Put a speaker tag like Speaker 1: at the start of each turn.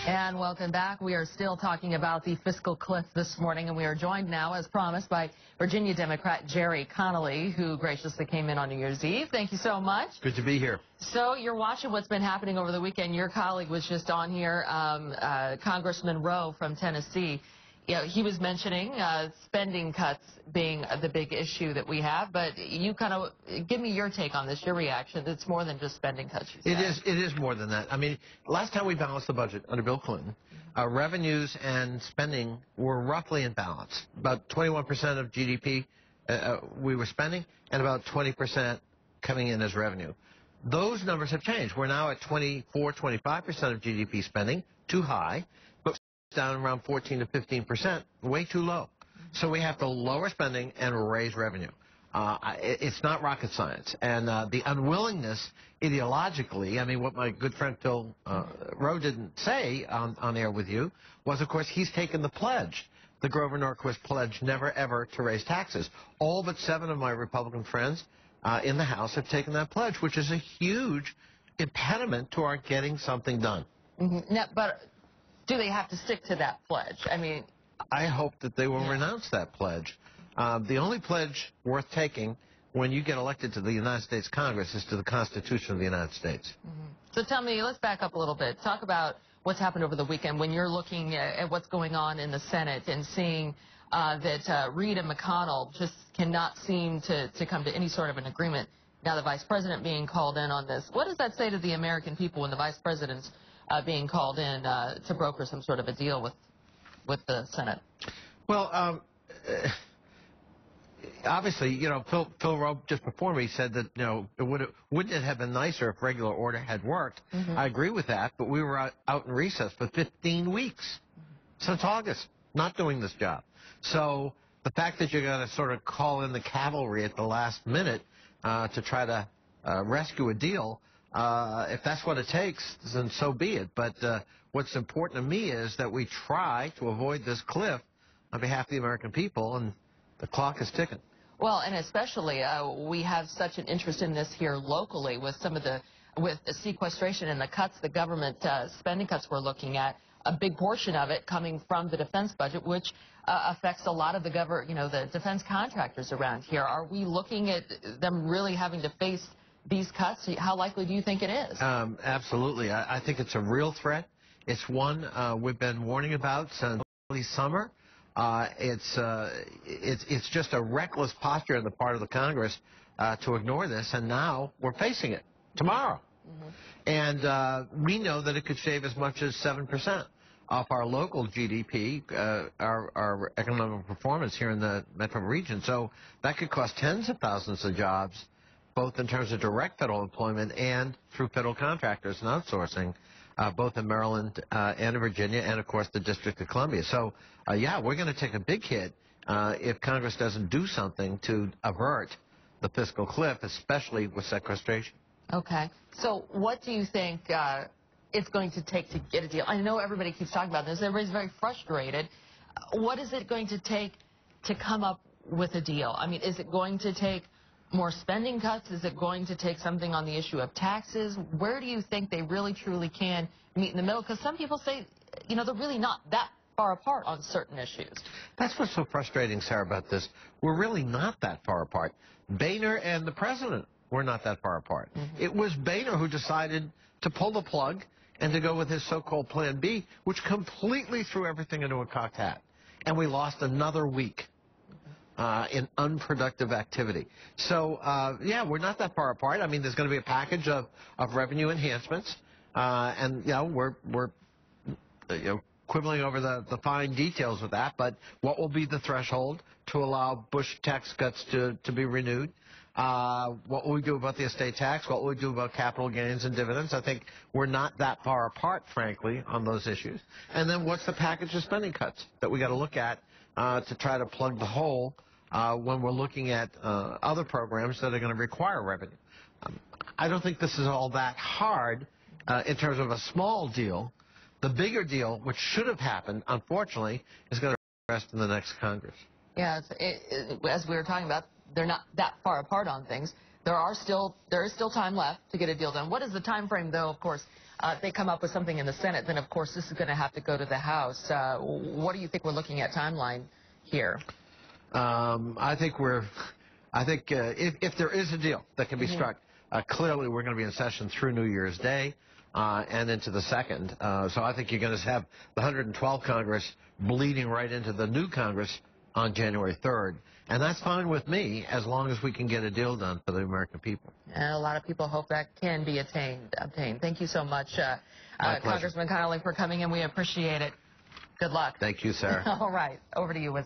Speaker 1: And welcome back. We are still talking about the fiscal cliff this morning, and we are joined now, as promised, by Virginia Democrat Jerry Connolly, who graciously came in on New Year's Eve. Thank you so much.
Speaker 2: Good to be here.
Speaker 1: So you're watching what's been happening over the weekend. Your colleague was just on here, Congressman Rowe from Tennessee. You know, he was mentioning spending cuts being the big issue that we have, but you kind of give me your take on this, your reaction. It's more than just spending cuts.
Speaker 2: It is more than that. I mean, last time we balanced the budget under Bill Clinton, revenues and spending were roughly in balance. About 21% of GDP we were spending, and about 20% coming in as revenue. Those numbers have changed. We're now at 24, 25% of GDP spending, too high, but down around 14 to 15%, way too low. So we have to lower spending and raise revenue. It's not rocket science. And the unwillingness ideologically, I mean, what my good friend Phil Rowe didn't say on air with you was, of course, he's taken the pledge, the Grover Norquist pledge, never ever to raise taxes. All but 7 of my Republican friends in the House have taken that pledge, which is a huge impediment to our getting something done.
Speaker 1: Mm-hmm. Now, but do they have to stick to that pledge? I mean,
Speaker 2: I hope that they will renounce that pledge. The only pledge worth taking when you get elected to the United States Congress is to the Constitution of the United States.
Speaker 1: Mm-hmm. So tell me, let's back up a little bit. Talk about what's happened over the weekend when you're looking at what's going on in the Senate and seeing that Reid and McConnell just cannot seem to come to any sort of an agreement. Now the Vice President being called in on this. What does that say to the American people when the Vice President's being called in to broker some sort of a deal with the Senate?
Speaker 2: Well, obviously, you know, Phil Rowe just before me said that, you know, wouldn't it have been nicer if regular order had worked? Mm-hmm. I agree with that, but we were out in recess for 15 weeks since August, not doing this job. So the fact that you're going to sort of call in the cavalry at the last minute to try to rescue a deal, if that's what it takes, then so be it. But what's important to me is that we try to avoid this cliff on behalf of the American people, and the clock is ticking.
Speaker 1: Well, and especially we have such an interest in this here locally with with the sequestration and the cuts, the government spending cuts we're looking at. A big portion of it coming from the defense budget, which affects a lot of the the defense contractors around here. Are we looking at them really having to face these cuts? How likely do you think it is?
Speaker 2: Absolutely. I think it's a real threat. It's one we've been warning about since early summer. It's just a reckless posture on the part of the Congress to ignore this, and now we're facing it tomorrow. Mm-hmm. And we know that it could shave as much as 7% off our local GDP, our economic performance here in the metro region. So that could cost tens of thousands of jobs, both in terms of direct federal employment and through federal contractors and outsourcing, both in Maryland and in Virginia, and, of course, the District of Columbia. So, yeah, we're going to take a big hit if Congress doesn't do something to avert the fiscal cliff, especially with sequestration.
Speaker 1: Okay. So what do you think it's going to take to get a deal? I know everybody keeps talking about this. Everybody's very frustrated. What is it going to take to come up with a deal? I mean, is it going to take more spending cuts? Is it going to take something on the issue of taxes? Where do you think they really, truly can meet in the middle? Because some people say, you know, they're really not that far apart on certain issues.
Speaker 2: That's what's so frustrating, Sarah, about this. We're really not that far apart. Boehner and the president were not that far apart. Mm-hmm. It was Boehner who decided to pull the plug and to go with his so-called Plan B, which completely threw everything into a cocked hat. And we lost another week in unproductive activity. So, yeah, we're not that far apart. I mean, there's going to be a package of revenue enhancements, and, you know, we're quibbling over the fine details of that, but what will be the threshold to allow Bush tax cuts to be renewed? What will we do about the estate tax? What will we do about capital gains and dividends? I think we're not that far apart, frankly, on those issues. And then what's the package of spending cuts that we got to look at to try to plug the hole when we're looking at other programs that are going to require revenue? I don't think this is all that hard in terms of a small deal. The bigger deal, which should have happened, unfortunately, is going to rest in the next Congress.
Speaker 1: Yeah, as we were talking about, they're not that far apart on things. there is still time left to get a deal done. What is the time frame, though? Of course, if they come up with something in the Senate, then of course this is going to have to go to the House. What do you think we're looking at timeline here?
Speaker 2: I think if there is a deal that can be struck, clearly we're going to be in session through New Year's Day and into the 2nd. So I think you're going to have the 112th Congress bleeding right into the new Congress on January 3rd. And that's fine with me as long as we can get a deal done for the American people.
Speaker 1: And a lot of people hope that can be obtained. Thank you so much, Congressman Connolly, for coming in. We appreciate it. Good luck.
Speaker 2: Thank you, Sarah.
Speaker 1: All right. Over to you with